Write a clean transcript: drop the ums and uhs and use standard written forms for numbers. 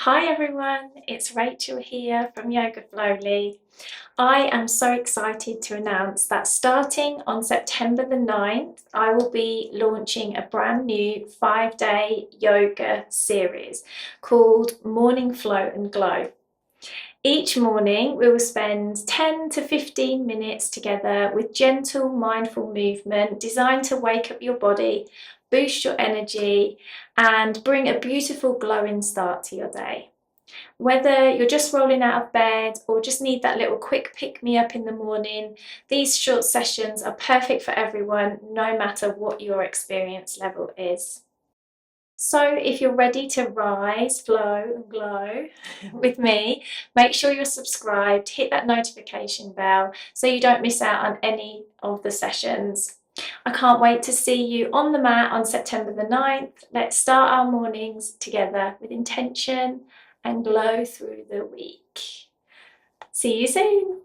Hi everyone, it's Rachel here from Yoga Flowly. I am so excited to announce that starting on September the 9th, I will be launching a brand new 5-day yoga series called Morning Flow and Glow. Each morning we will spend 10 to 15 minutes together with gentle mindful movement designed to wake up your body, boost your energy and bring a beautiful glowing start to your day. Whether you're just rolling out of bed or just need that little quick pick-me-up in the morning, these short sessions are perfect for everyone, no matter what your experience level is. So if you're ready to rise, flow and glow with me, make sure you're subscribed, hit that notification bell so you don't miss out on any of the sessions. I can't wait to see you on the mat on September the 9th. Let's start our mornings together with intention and glow through the week. See you soon.